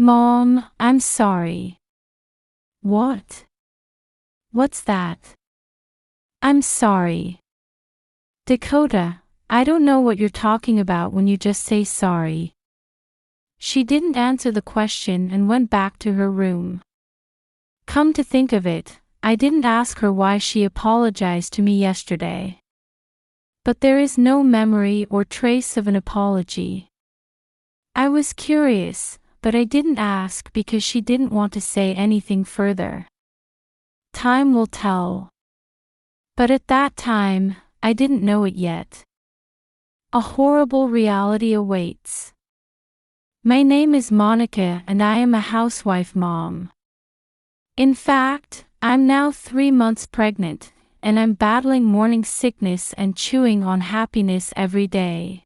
Mom, I'm sorry. What? What's that? I'm sorry. Dakota, I don't know what you're talking about when you just say sorry. She didn't answer the question and went back to her room. Come to think of it, I didn't ask her why she apologized to me yesterday. But there is no memory or trace of an apology. I was curious, but I didn't ask because she didn't want to say anything further. Time will tell. But at that time, I didn't know it yet. A horrible reality awaits. My name is Monica and I am a housewife mom. In fact, I'm now 3 months pregnant, and I'm battling morning sickness and chewing on happiness every day.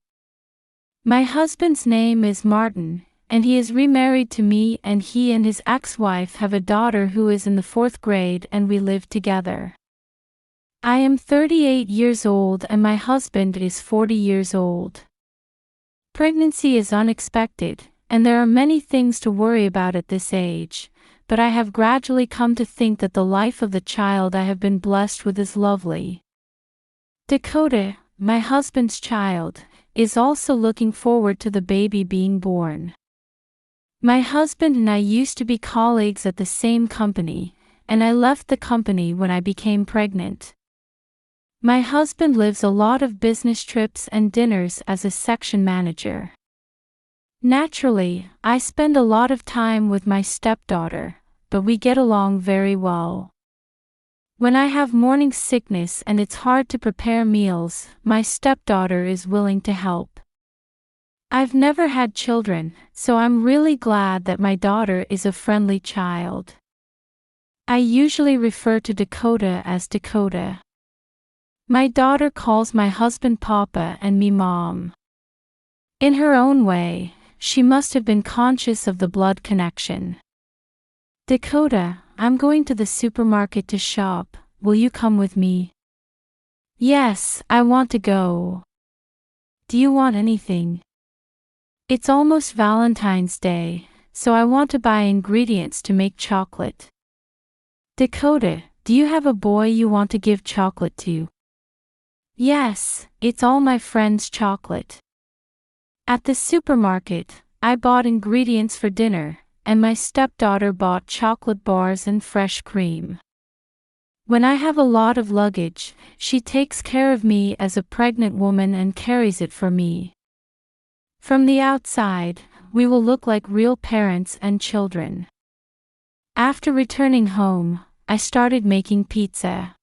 My husband's name is Martin, and he is remarried to me, and he and his ex-wife have a daughter who is in the 4th grade, and we live together. I am 38 years old and my husband is 40 years old. Pregnancy is unexpected, and there are many things to worry about at this age, but I have gradually come to think that the life of the child I have been blessed with is lovely. Dakota, my husband's child, is also looking forward to the baby being born. My husband and I used to be colleagues at the same company, and I left the company when I became pregnant. My husband lives a lot of business trips and dinners as a section manager. Naturally, I spend a lot of time with my stepdaughter, but we get along very well. When I have morning sickness and it's hard to prepare meals, my stepdaughter is willing to help. I've never had children, so I'm really glad that my daughter is a friendly child. I usually refer to Dakota as Dakota. My daughter calls my husband Papa and me Mom. In her own way, she must have been conscious of the blood connection. Dakota, I'm going to the supermarket to shop, will you come with me? Yes, I want to go. Do you want anything? It's almost Valentine's Day, so I want to buy ingredients to make chocolate. Dakota, do you have a boy you want to give chocolate to? Yes, it's all my friends' chocolate. At the supermarket, I bought ingredients for dinner, and my stepdaughter bought chocolate bars and fresh cream. When I have a lot of luggage, she takes care of me as a pregnant woman and carries it for me. From the outside, we will look like real parents and children. After returning home, I started making pizza.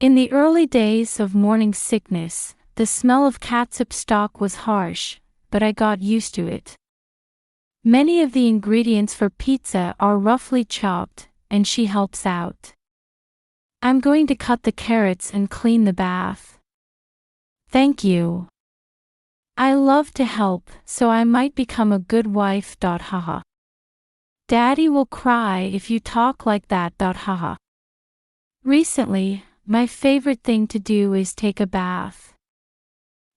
In the early days of morning sickness, the smell of catsup stock was harsh, but I got used to it. Many of the ingredients for pizza are roughly chopped, and she helps out. I'm going to cut the carrots and clean the bath. Thank you. I love to help, so I might become a good wife. Haha. Daddy will cry if you talk like that. Haha. Recently, my favorite thing to do is take a bath.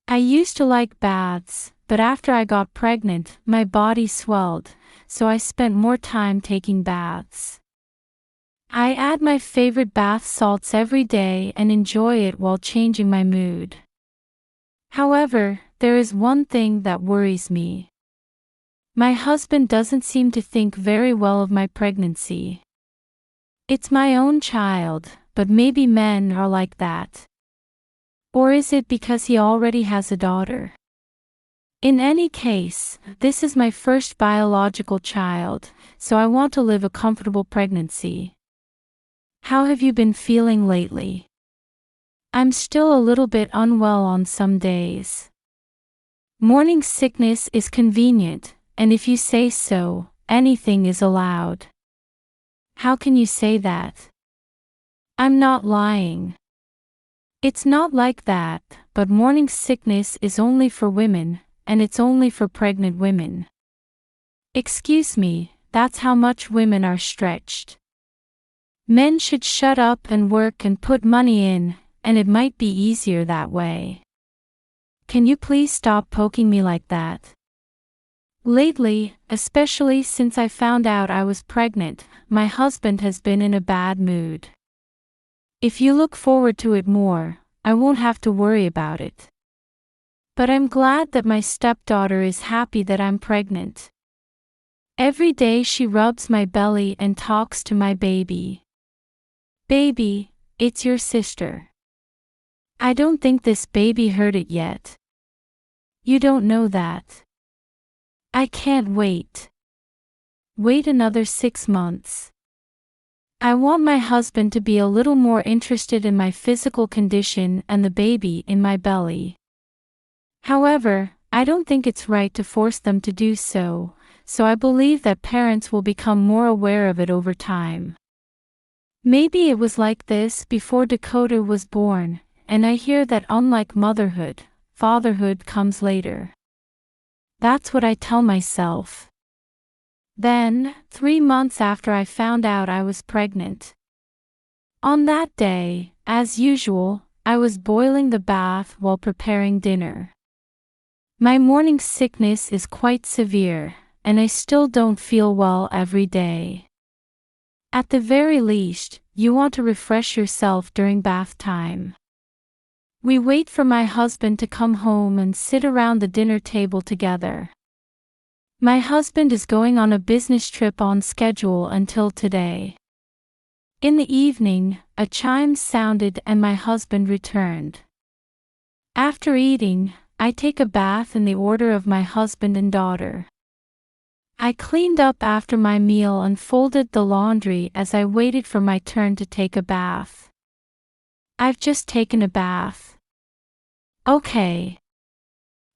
I used to like baths, but after I got pregnant, my body swelled, so I spent more time taking baths. I add my favorite bath salts every day and enjoy it while changing my mood. However, there is one thing that worries me. My husband doesn't seem to think very well of my pregnancy. It's my own child, but maybe men are like that. Or is it because he already has a daughter? In any case, this is my first biological child, so I want to live a comfortable pregnancy. How have you been feeling lately? I'm still a little bit unwell on some days. Morning sickness is convenient, and if you say so, anything is allowed. How can you say that? I'm not lying. It's not like that, but morning sickness is only for women, and it's only for pregnant women. Excuse me, that's how much women are stretched. Men should shut up and work and put money in, and it might be easier that way. Can you please stop poking me like that? Lately, especially since I found out I was pregnant, my husband has been in a bad mood. If you look forward to it more, I won't have to worry about it. But I'm glad that my stepdaughter is happy that I'm pregnant. Every day she rubs my belly and talks to my baby. Baby, it's your sister. I don't think this baby heard it yet. You don't know that. I can't wait. Wait another 6 months. I want my husband to be a little more interested in my physical condition and the baby in my belly. However, I don't think it's right to force them to do so, so I believe that parents will become more aware of it over time. Maybe it was like this before Dakota was born, and I hear that unlike motherhood, fatherhood comes later. That's what I tell myself. Then, 3 months after I found out I was pregnant. On that day, as usual, I was boiling the bath while preparing dinner. My morning sickness is quite severe, and I still don't feel well every day. At the very least, you want to refresh yourself during bath time. We wait for my husband to come home and sit around the dinner table together. My husband is going on a business trip on schedule until today. In the evening, a chime sounded and my husband returned. After eating, I take a bath in the order of my husband and daughter. I cleaned up after my meal and folded the laundry as I waited for my turn to take a bath. I've just taken a bath. Okay.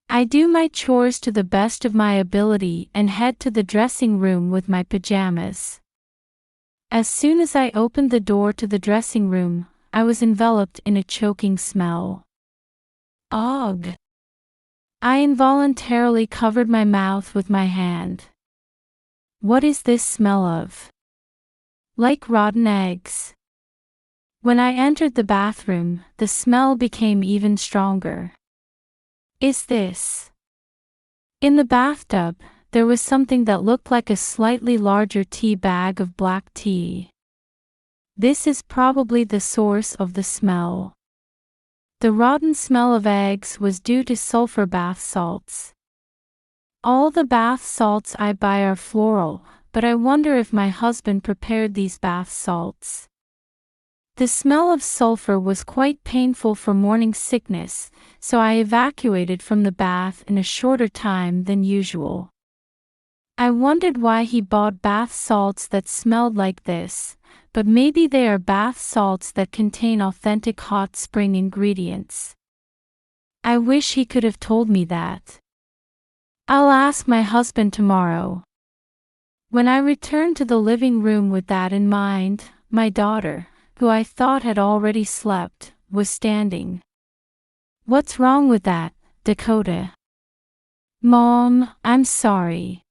I do my chores to the best of my ability and head to the dressing room with my pajamas. As soon as I opened the door to the dressing room, I was enveloped in a choking smell. Ugh! I involuntarily covered my mouth with my hand. What is this smell of? Like rotten eggs. When I entered the bathroom, the smell became even stronger. Is this? In the bathtub, there was something that looked like a slightly larger tea bag of black tea. This is probably the source of the smell. The rotten smell of eggs was due to sulfur bath salts. All the bath salts I buy are floral, but I wonder if my husband prepared these bath salts. The smell of sulfur was quite painful for morning sickness, so I evacuated from the bath in a shorter time than usual. I wondered why he bought bath salts that smelled like this, but maybe they are bath salts that contain authentic hot spring ingredients. I wish he could have told me that. I'll ask my husband tomorrow. When I returned to the living room with that in mind, my daughter, who I thought had already slept, was standing. What's wrong with that, Dakota? Mom, I'm sorry.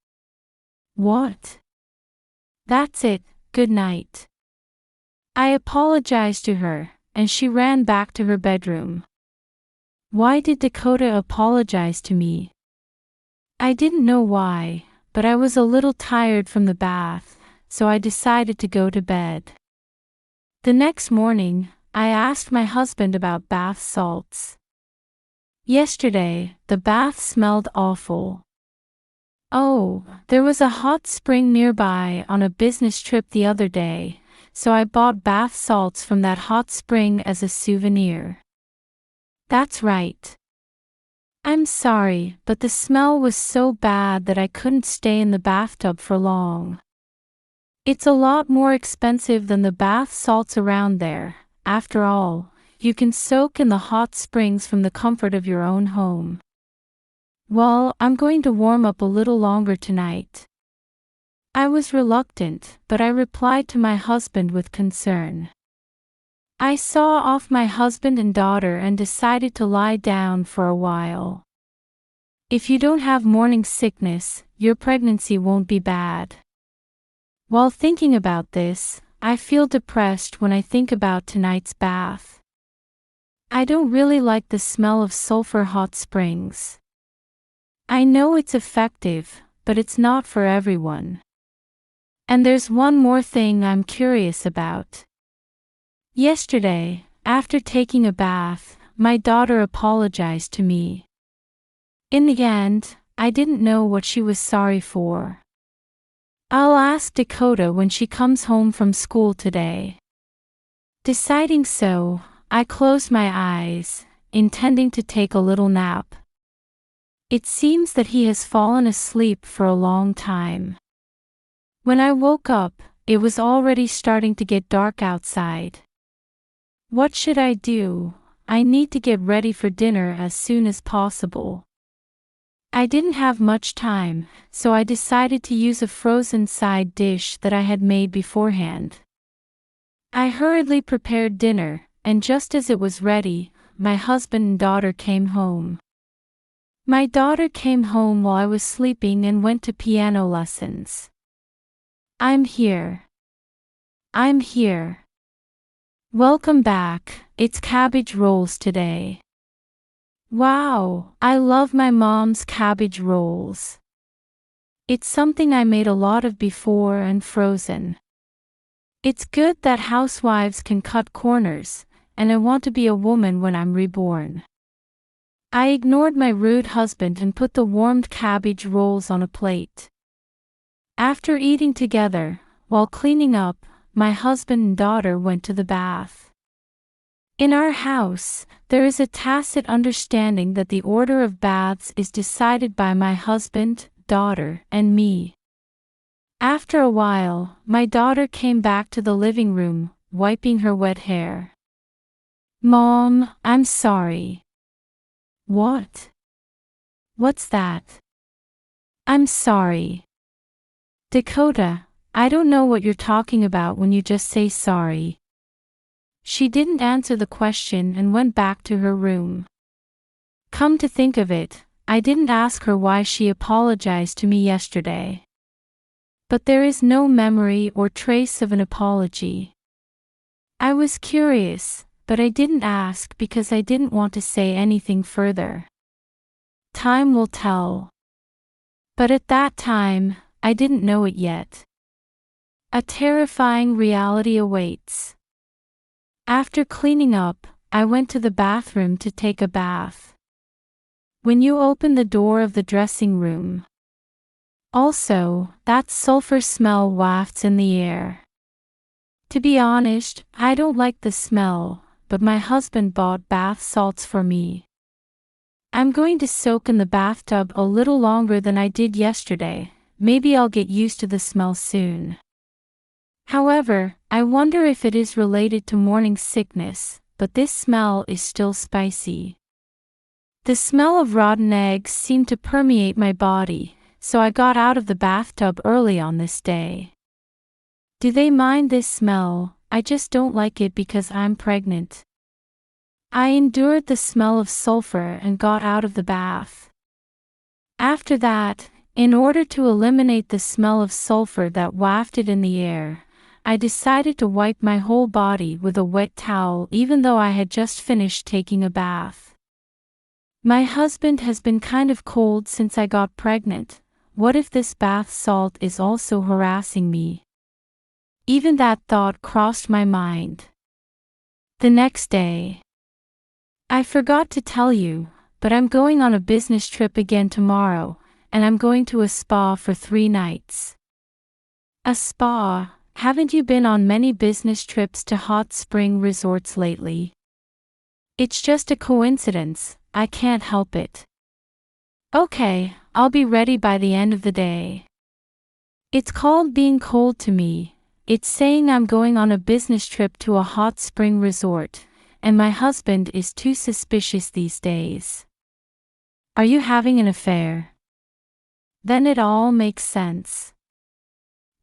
What? That's it, good night. I apologized to her, and she ran back to her bedroom. Why did Dakota apologize to me? I didn't know why, but I was a little tired from the bath, so I decided to go to bed. The next morning, I asked my husband about bath salts. Yesterday, the bath smelled awful. Oh, there was a hot spring nearby on a business trip the other day, so I bought bath salts from that hot spring as a souvenir. That's right. I'm sorry, but the smell was so bad that I couldn't stay in the bathtub for long. It's a lot more expensive than the bath salts around there. After all, you can soak in the hot springs from the comfort of your own home. Well, I'm going to warm up a little longer tonight. I was reluctant, but I replied to my husband with concern. I saw off my husband and daughter and decided to lie down for a while. If you don't have morning sickness, your pregnancy won't be bad. While thinking about this, I feel depressed when I think about tonight's bath. I don't really like the smell of sulfur hot springs. I know it's effective, but it's not for everyone. And there's one more thing I'm curious about. Yesterday, after taking a bath, my daughter apologized to me. In the end, I didn't know what she was sorry for. I'll ask Dakota when she comes home from school today. Deciding so, I closed my eyes, intending to take a little nap. It seems that he has fallen asleep for a long time. When I woke up, it was already starting to get dark outside. What should I do? I need to get ready for dinner as soon as possible. I didn't have much time, so I decided to use a frozen side dish that I had made beforehand. I hurriedly prepared dinner, and just as it was ready, my husband and daughter came home. My daughter came home while I was sleeping and went to piano lessons. I'm here. I'm here. Welcome back, it's cabbage rolls today. Wow, I love my mom's cabbage rolls. It's something I made a lot of before and frozen. It's good that housewives can cut corners, and I want to be a woman when I'm reborn. I ignored my rude husband and put the warmed cabbage rolls on a plate. After eating together, while cleaning up, my husband and daughter went to the bath. In our house, there is a tacit understanding that the order of baths is decided by my husband, daughter, and me. After a while, my daughter came back to the living room, wiping her wet hair. Mom, I'm sorry. What? What's that? I'm sorry. Dakota, I don't know what you're talking about when you just say sorry. She didn't answer the question and went back to her room. Come to think of it, I didn't ask her why she apologized to me yesterday. But there is no memory or trace of an apology. I was curious, but I didn't ask because I didn't want to say anything further. Time will tell. But at that time, I didn't know it yet. A terrifying reality awaits. After cleaning up, I went to the bathroom to take a bath. When you open the door of the dressing room, also, that sulfur smell wafts in the air. To be honest, I don't like the smell, but my husband bought bath salts for me. I'm going to soak in the bathtub a little longer than I did yesterday. Maybe I'll get used to the smell soon. However, I wonder if it is related to morning sickness, but this smell is still spicy. The smell of rotten eggs seemed to permeate my body, so I got out of the bathtub early on this day. Do they mind this smell? I just don't like it because I'm pregnant. I endured the smell of sulfur and got out of the bath. After that, in order to eliminate the smell of sulfur that wafted in the air, I decided to wipe my whole body with a wet towel even though I had just finished taking a bath. My husband has been kind of cold since I got pregnant. What if this bath salt is also harassing me? Even that thought crossed my mind. The next day. I forgot to tell you, but I'm going on a business trip again tomorrow, and I'm going to a spa for 3 nights. A spa? Haven't you been on many business trips to hot spring resorts lately? It's just a coincidence, I can't help it. Okay, I'll be ready by the end of the day. It's called being cold to me. It's saying I'm going on a business trip to a hot spring resort, and my husband is too suspicious these days. Are you having an affair? Then it all makes sense.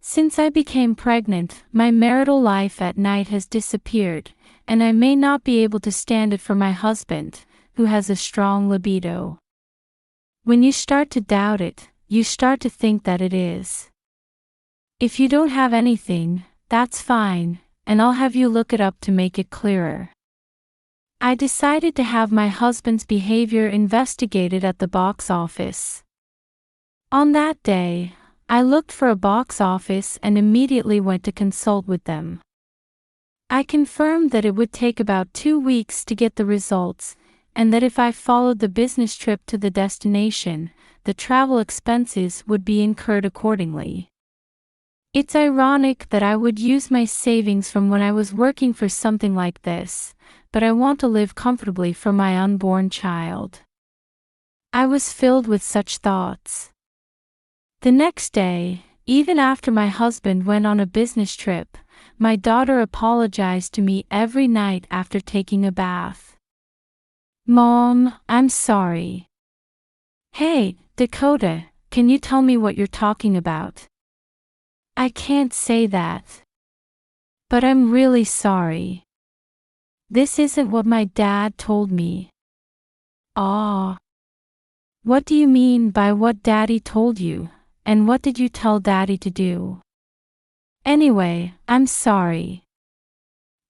Since I became pregnant, my marital life at night has disappeared, and I may not be able to stand it for my husband, who has a strong libido. When you start to doubt it, you start to think that it is. If you don't have anything, that's fine, and I'll have you look it up to make it clearer. I decided to have my husband's behavior investigated at the box office. On that day, I looked for a box office and immediately went to consult with them. I confirmed that it would take about 2 weeks to get the results, and that if I followed the business trip to the destination, the travel expenses would be incurred accordingly. It's ironic that I would use my savings from when I was working for something like this, but I want to live comfortably for my unborn child. I was filled with such thoughts. The next day, even after my husband went on a business trip, my daughter apologized to me every night after taking a bath. "Mom, I'm sorry." "Hey, Dakota, can you tell me what you're talking about?" "I can't say that. But I'm really sorry. This isn't what my dad told me." "Aw. What do you mean by what Daddy told you, and what did you tell Daddy to do?" "Anyway, I'm sorry."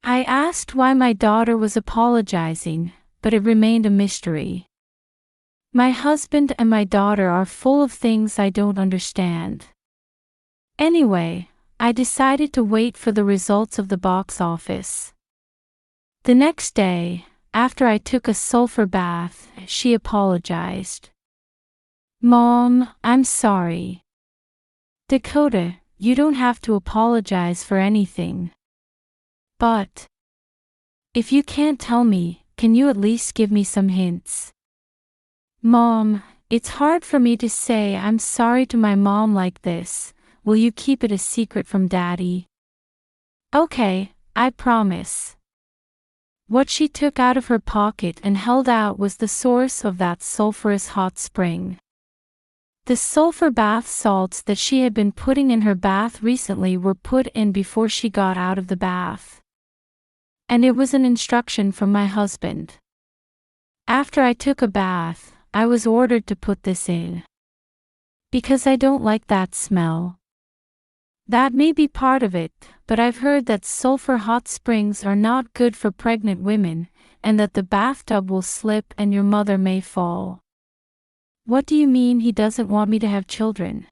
I asked why my daughter was apologizing, but it remained a mystery. My husband and my daughter are full of things I don't understand. Anyway, I decided to wait for the results of the box office. The next day, after I took a sulfur bath, she apologized. "Mom, I'm sorry." "Dakota, you don't have to apologize for anything. But if you can't tell me, can you at least give me some hints?" "Mom, it's hard for me to say I'm sorry to my mom like this. Will you keep it a secret from Daddy?" "Okay, I promise." What she took out of her pocket and held out was the source of that sulfurous hot spring. The sulfur bath salts that she had been putting in her bath recently were put in before she got out of the bath. And it was an instruction from my husband. After I took a bath, I was ordered to put this in. Because I don't like that smell. That may be part of it, but I've heard that sulfur hot springs are not good for pregnant women, and that the bathtub will slip and your mother may fall. What do you mean he doesn't want me to have children?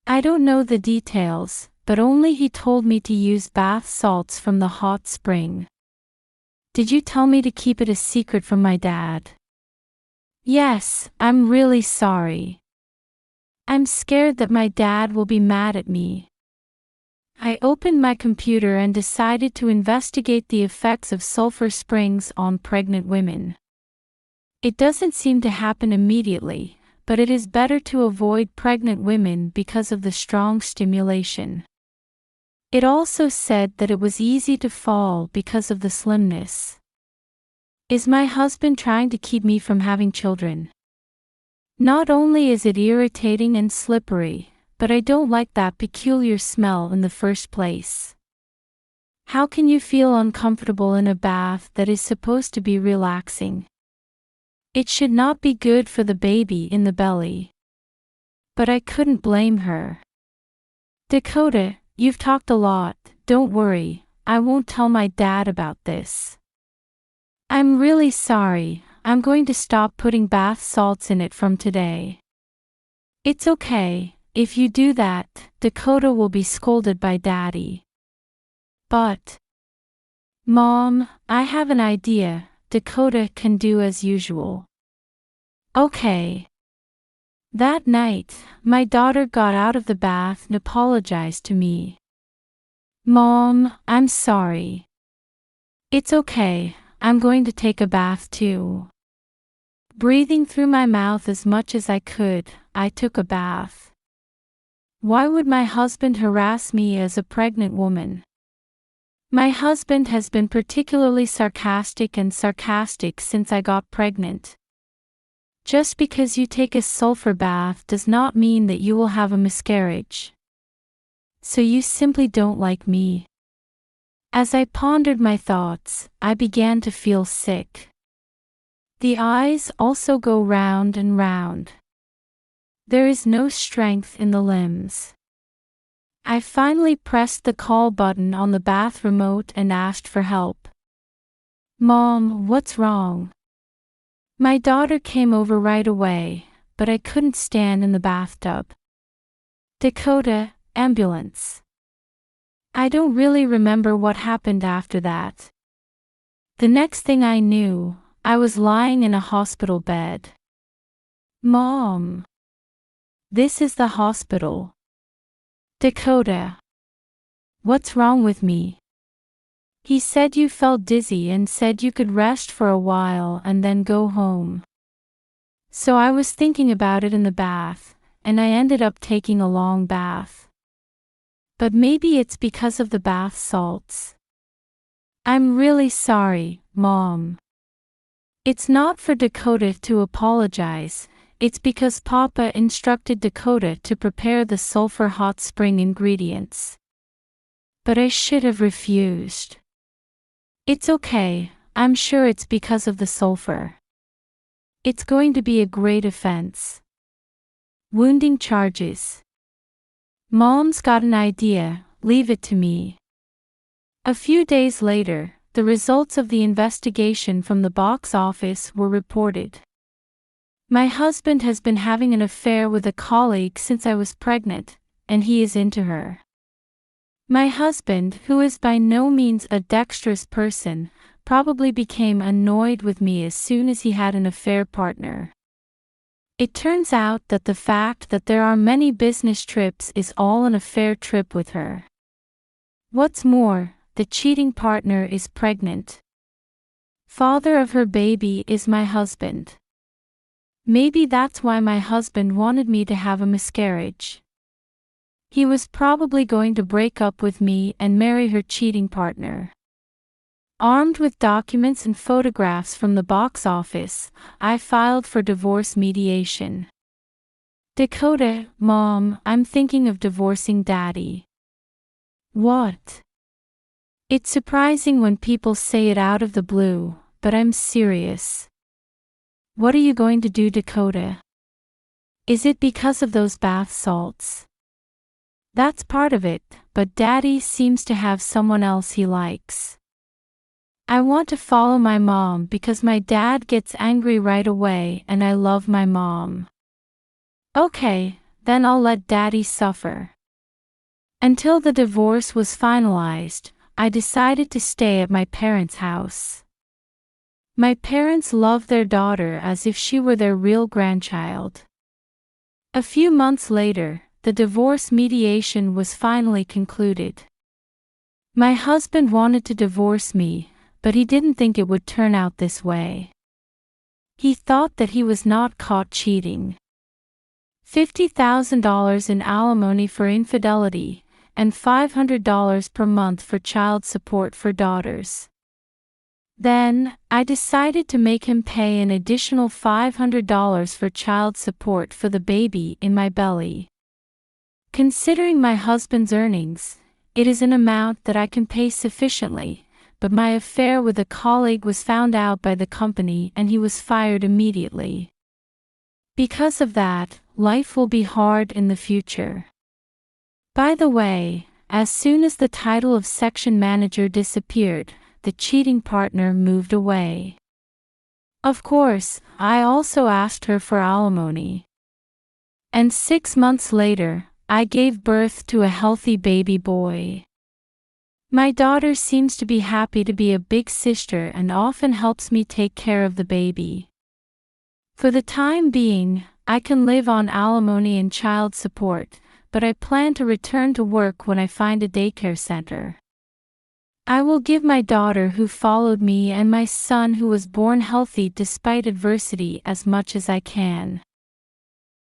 I don't know the details, but only he told me to use bath salts from the hot spring. Did you tell me to keep it a secret from my dad? Yes, I'm really sorry. I'm scared that my dad will be mad at me. I opened my computer and decided to investigate the effects of sulfur springs on pregnant women. It doesn't seem to happen immediately, but it is better to avoid pregnant women because of the strong stimulation. It also said that it was easy to fall because of the slimness. Is my husband trying to keep me from having children? Not only is it irritating and slippery, but I don't like that peculiar smell in the first place. How can you feel uncomfortable in a bath that is supposed to be relaxing? It should not be good for the baby in the belly. But I couldn't blame her. Dakota, you've talked a lot, don't worry, I won't tell my dad about this. I'm really sorry, I'm going to stop putting bath salts in it from today. It's okay, if you do that, Dakota will be scolded by Daddy. But Mom, I have an idea. Dakota can do as usual. Okay. That night, my daughter got out of the bath and apologized to me. Mom, I'm sorry. It's okay, I'm going to take a bath too. Breathing through my mouth as much as I could, I took a bath. Why would my husband harass me as a pregnant woman? My husband has been particularly sarcastic since I got pregnant. Just because you take a sulfur bath does not mean that you will have a miscarriage. So you simply don't like me. As I pondered my thoughts, I began to feel sick. The eyes also go round and round. There is no strength in the limbs. I finally pressed the call button on the bath remote and asked for help. Mom, what's wrong? My daughter came over right away, but I couldn't stand in the bathtub. Dakota, ambulance. I don't really remember what happened after that. The next thing I knew, I was lying in a hospital bed. Mom. This is the hospital. Dakota. What's wrong with me? He said you felt dizzy and said you could rest for a while and then go home. So I was thinking about it in the bath, and I ended up taking a long bath. But maybe it's because of the bath salts. I'm really sorry, Mom. It's not for Dakota to apologize, it's because Papa instructed Dakota to prepare the sulfur hot spring ingredients. But I should have refused. It's okay, I'm sure it's because of the sulfur. It's going to be a great offense. Wounding charges. Mom's got an idea, leave it to me. A few days later, the results of the investigation from the box office were reported. My husband has been having an affair with a colleague since I was pregnant, and he is into her. My husband, who is by no means a dexterous person, probably became annoyed with me as soon as he had an affair partner. It turns out that the fact that there are many business trips is all an affair trip with her. What's more, the cheating partner is pregnant. Father of her baby is my husband. Maybe that's why my husband wanted me to have a miscarriage. He was probably going to break up with me and marry her cheating partner. Armed with documents and photographs from the box office, I filed for divorce mediation. Dakota, Mom, I'm thinking of divorcing Daddy. What? It's surprising when people say it out of the blue, but I'm serious. What are you going to do, Dakota? Is it because of those bath salts? That's part of it, but Daddy seems to have someone else he likes. I want to follow my mom because my dad gets angry right away and I love my mom. Okay, then I'll let Daddy suffer. Until the divorce was finalized, I decided to stay at my parents' house. My parents love their daughter as if she were their real grandchild. A few months later, the divorce mediation was finally concluded. My husband wanted to divorce me, but he didn't think it would turn out this way. He thought that he was not caught cheating. $50,000 in alimony for infidelity, and $500 per month for child support for daughters. Then, I decided to make him pay an additional $500 for child support for the baby in my belly. Considering my husband's earnings, it is an amount that I can pay sufficiently, but my affair with a colleague was found out by the company and he was fired immediately. Because of that, life will be hard in the future. By the way, as soon as the title of section manager disappeared, the cheating partner moved away. Of course, I also asked her for alimony. And 6 months later, I gave birth to a healthy baby boy. My daughter seems to be happy to be a big sister and often helps me take care of the baby. For the time being, I can live on alimony and child support, but I plan to return to work when I find a daycare center. I will give my daughter who followed me and my son who was born healthy despite adversity as much as I can.